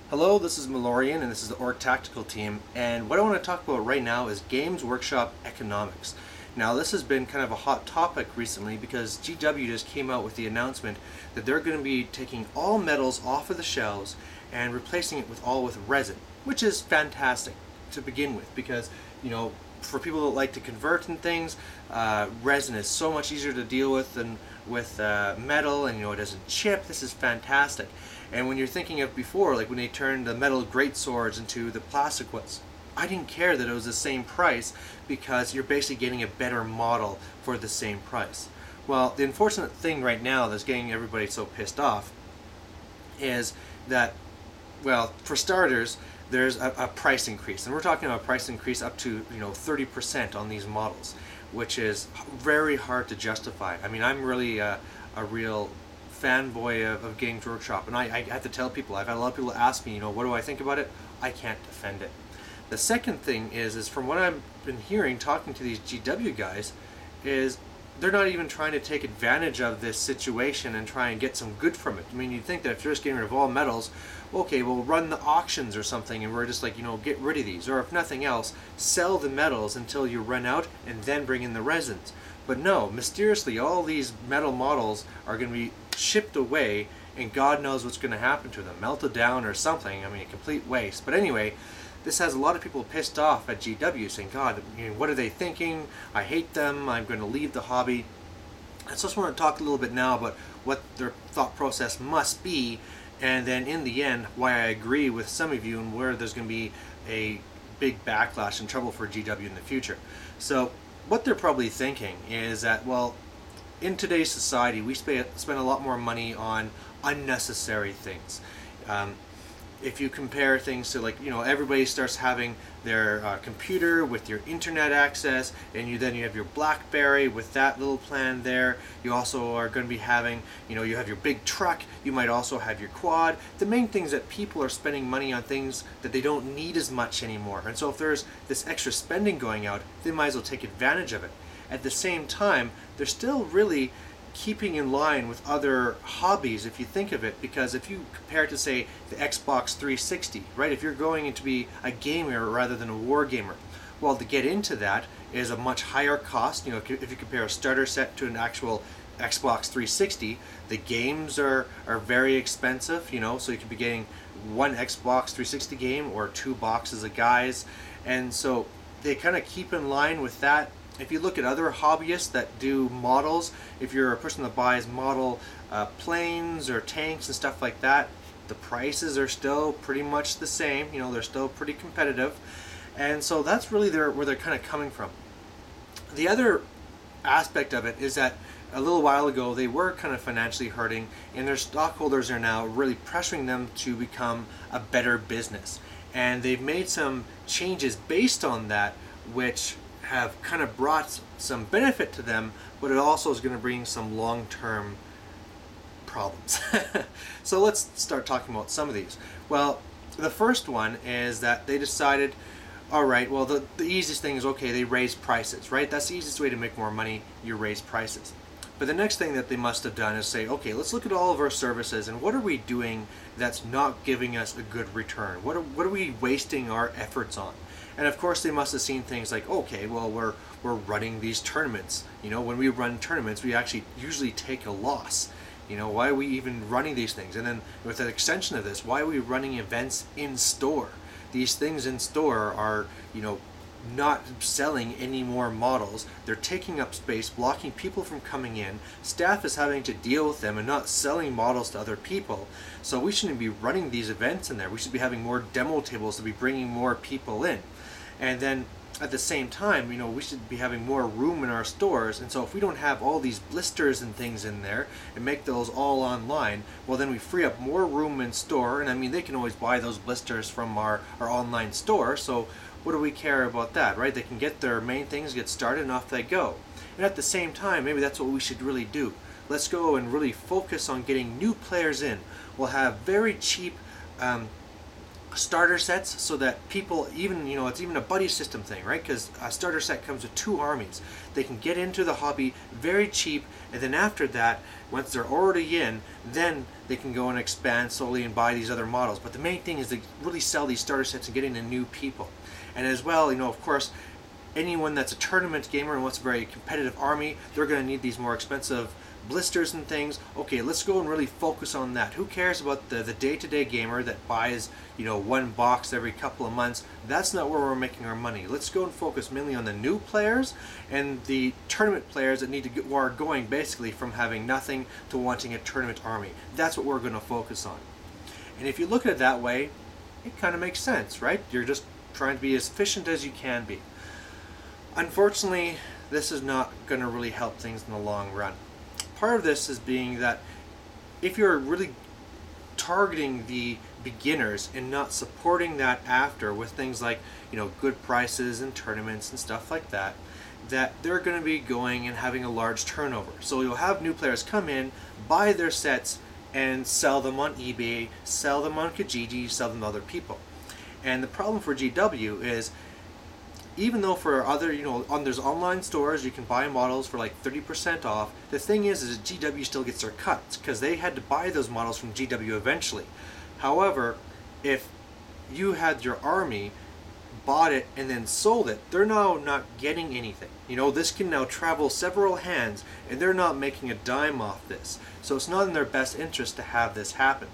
Hello, this is Malorian and this is the Org Tactical Team, and what I want to talk about right now is Games Workshop economics. Now this has been kind of a hot topic recently because GW just came out with the announcement that they're going to be taking all metals off of the shelves and replacing it with resin, which is fantastic to begin with because, for people that like to convert and things, resin is so much easier to deal with than with metal, and it doesn't chip. This is fantastic. And when you're thinking of before, like when they turned the metal great swords into the plastic ones, I didn't care that it was the same price because you're basically getting a better model for the same price. Well, the unfortunate thing right now that's getting everybody so pissed off is that, well, for starters, there's a price increase, and we're talking about a price increase up to 30% on these models, which is very hard to justify. I mean, I'm really a real fanboy of Games Workshop, and I have to tell people, I've had a lot of people ask me, what do I think about it? I can't defend it. The second thing is from what I've been hearing, talking to these GW guys, is they're not even trying to take advantage of this situation and try and get some good from it. I mean, you'd think that if you're just getting rid of all metals, okay, we'll run the auctions or something and we're just like, get rid of these. Or if nothing else, sell the metals until you run out and then bring in the resins. But no, mysteriously, all these metal models are going to be shipped away, and God knows what's going to happen to them. Melted down or something. I mean, a complete waste. But anyway, this has a lot of people pissed off at GW, saying, God, what are they thinking? I hate them. I'm going to leave the hobby. I just want to talk a little bit now about what their thought process must be, and then in the end, why I agree with some of you and where there's going to be a big backlash and trouble for GW in the future. So what they're probably thinking is that, well, in today's society, we spend a lot more money on unnecessary things. If you compare things to, like, everybody starts having their computer with your internet access, and then you have your BlackBerry with that little plan there. You also are going to be having, you have your big truck. You might also have your quad. The main thing is that people are spending money on things that they don't need as much anymore. And so if there's this extra spending going out, they might as well take advantage of it. At the same time, they're still really keeping in line with other hobbies, if you think of it, because if you compare it to, say, the Xbox 360, right, if you're going to be a gamer rather than a war gamer, well, to get into that is a much higher cost. If you compare a starter set to an actual Xbox 360, the games are very expensive, so you could be getting one Xbox 360 game or 2 boxes of guys, and so they kind of keep in line with that. If you look at other hobbyists that do models, if you're a person that buys model planes or tanks and stuff like that, the prices are still pretty much the same. They're still pretty competitive. And so that's really where they're kind of coming from. The other aspect of it is that a little while ago they were kind of financially hurting, and their stockholders are now really pressuring them to become a better business. And they've made some changes based on that, which have kind of brought some benefit to them, but it also is going to bring some long-term problems. So let's start talking about some of these. Well, the first one is that they decided, all right, well, the easiest thing is, okay, they raise prices, right? That's the easiest way to make more money, you raise prices. But the next thing that they must have done is say, okay, let's look at all of our services and what are we doing that's not giving us a good return? What are we wasting our efforts on? And of course they must have seen things like, okay, well, we're running these tournaments. When we run tournaments, we actually usually take a loss. Why are we even running these things? And then with an extension of this, why are we running events in store? These things in store are, not selling any more models. They're taking up space, blocking people from coming in. Staff is having to deal with them and not selling models to other people. So we shouldn't be running these events in there. We should be having more demo tables to be bringing more people in. And then at the same time, we should be having more room in our stores. And so if we don't have all these blisters and things in there and make those all online, well, then we free up more room in store. And I mean, they can always buy those blisters from our online store. So what do we care about that, right? They can get their main things, get started, and off they go. And at the same time, maybe that's what we should really do. Let's go and really focus on getting new players in. We'll have very cheap starter sets so that people, even, it's even a buddy system thing, right? Because a starter set comes with 2 armies. They can get into the hobby very cheap, and then after that, once they're already in, then they can go and expand slowly and buy these other models. But the main thing is to really sell these starter sets and get into new people. And as well, of course, anyone that's a tournament gamer and wants a very competitive army, they're going to need these more expensive blisters and things. Okay, let's go and really focus on that. Who cares about the day-to-day gamer that buys one box every couple of months? That's not where we're making our money. Let's go and focus mainly on the new players and the tournament players that need to get, are going basically from having nothing to wanting a tournament army. That's what we're going to focus on. And if you look at it that way, it kind of makes sense, right? You're just trying to be as efficient as you can be. Unfortunately, this is not going to really help things in the long run. Part of this is being that if you're really targeting the beginners and not supporting that after with things like good prices and tournaments and stuff like that, that they're going to be going and having a large turnover. So you'll have new players come in, buy their sets, and sell them on eBay, sell them on Kijiji, sell them to other people. And the problem for GW is, even though for other, there's online stores you can buy models for like 30% off, the thing is GW still gets their cuts because they had to buy those models from GW eventually. However, if you had your army, bought it, and then sold it, they're now not getting anything. This can now travel several hands and they're not making a dime off this. So it's not in their best interest to have this happen.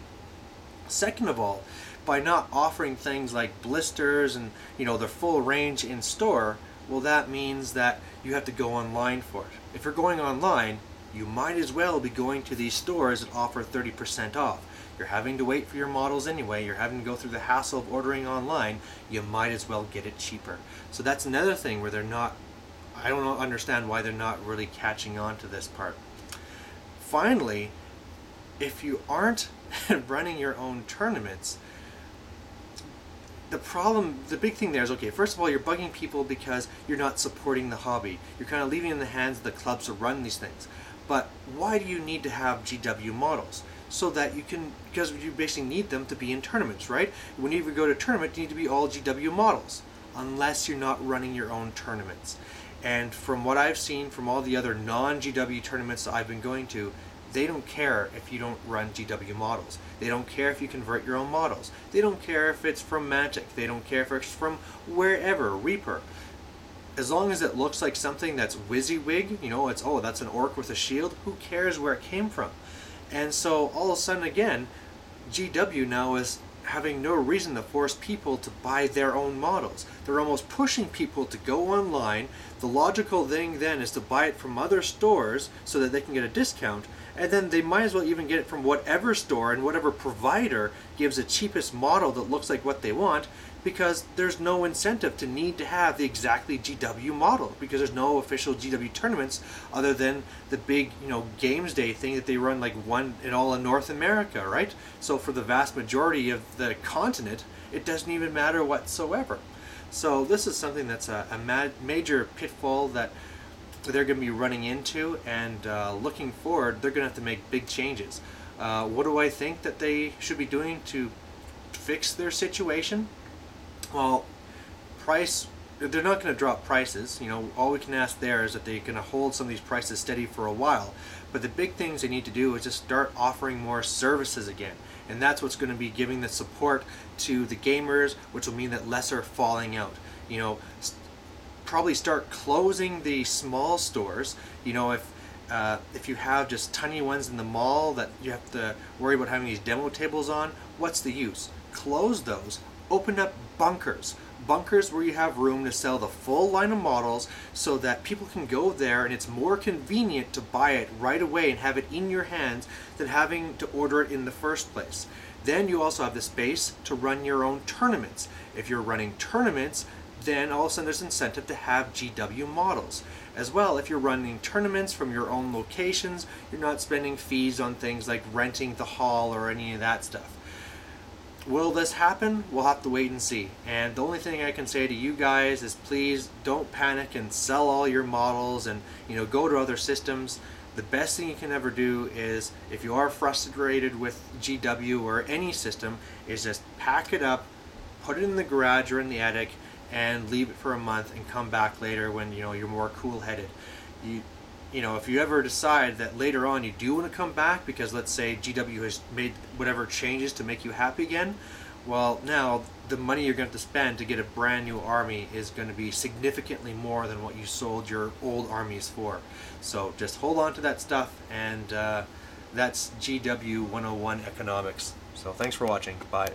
Second of all, by not offering things like blisters and the full range in store, well, that means that you have to go online for it. If you're going online, you might as well be going to these stores that offer 30% off. You're having to wait for your models anyway, you're having to go through the hassle of ordering online, you might as well get it cheaper. So that's another thing where they're not, I don't understand why they're not really catching on to this part. Finally, if you aren't running your own tournaments, the big thing there is, okay, first of all, you're bugging people because you're not supporting the hobby. You're kind of leaving it in the hands of the clubs to run these things. But why do you need to have GW models? So that you can, because you basically need them to be in tournaments, right? When you go to a tournament, you need to be all GW models, unless you're not running your own tournaments. And from what I've seen from all the other non-GW tournaments that I've been going to, they don't care if you don't run GW models. They don't care if you convert your own models. They don't care if it's from Magic. They don't care if it's from wherever, Reaper. As long as it looks like something that's WYSIWYG, it's, oh, that's an orc with a shield, who cares where it came from? And so all of a sudden again, GW now is having no reason to force people to buy their own models. They're almost pushing people to go online. The logical thing then is to buy it from other stores so that they can get a discount, and then they might as well even get it from whatever store and whatever provider gives the cheapest model that looks like what they want, because there's no incentive to need to have the exactly GW model, because there's no official GW tournaments other than the big games day thing that they run like one in all of North America, right? So for the vast majority of the continent, it doesn't even matter whatsoever. So this is something that's a major pitfall that they're going to be running into, and looking forward, they're going to have to make big changes. What do I think that they should be doing to fix their situation? Well, they're not going to drop prices. All we can ask there is that they're going to hold some of these prices steady for a while. But the big things they need to do is just start offering more services again. And that's what's going to be giving the support to the gamers, which will mean that less are falling out. Probably start closing the small stores. If you have just tiny ones in the mall that you have to worry about having these demo tables on, what's the use? Close those. Open up bunkers where you have room to sell the full line of models, so that people can go there and it's more convenient to buy it right away and have it in your hands than having to order it in the first place. Then you also have the space to run your own tournaments. If you're running tournaments, then all of a sudden there's incentive to have GW models. As well, if you're running tournaments from your own locations, you're not spending fees on things like renting the hall or any of that stuff. Will this happen? We'll have to wait and see. And the only thing I can say to you guys is, please don't panic and sell all your models and go to other systems. The best thing you can ever do is, if you are frustrated with GW or any system, is just pack it up, put it in the garage or in the attic, and leave it for a month and come back later when you're more cool-headed. if you ever decide that later on you do want to come back because let's say GW has made whatever changes to make you happy again, well, now the money you're going to have to spend to get a brand new army is going to be significantly more than what you sold your old armies for. So just hold on to that stuff, and that's GW 101 economics. So thanks for watching. Bye.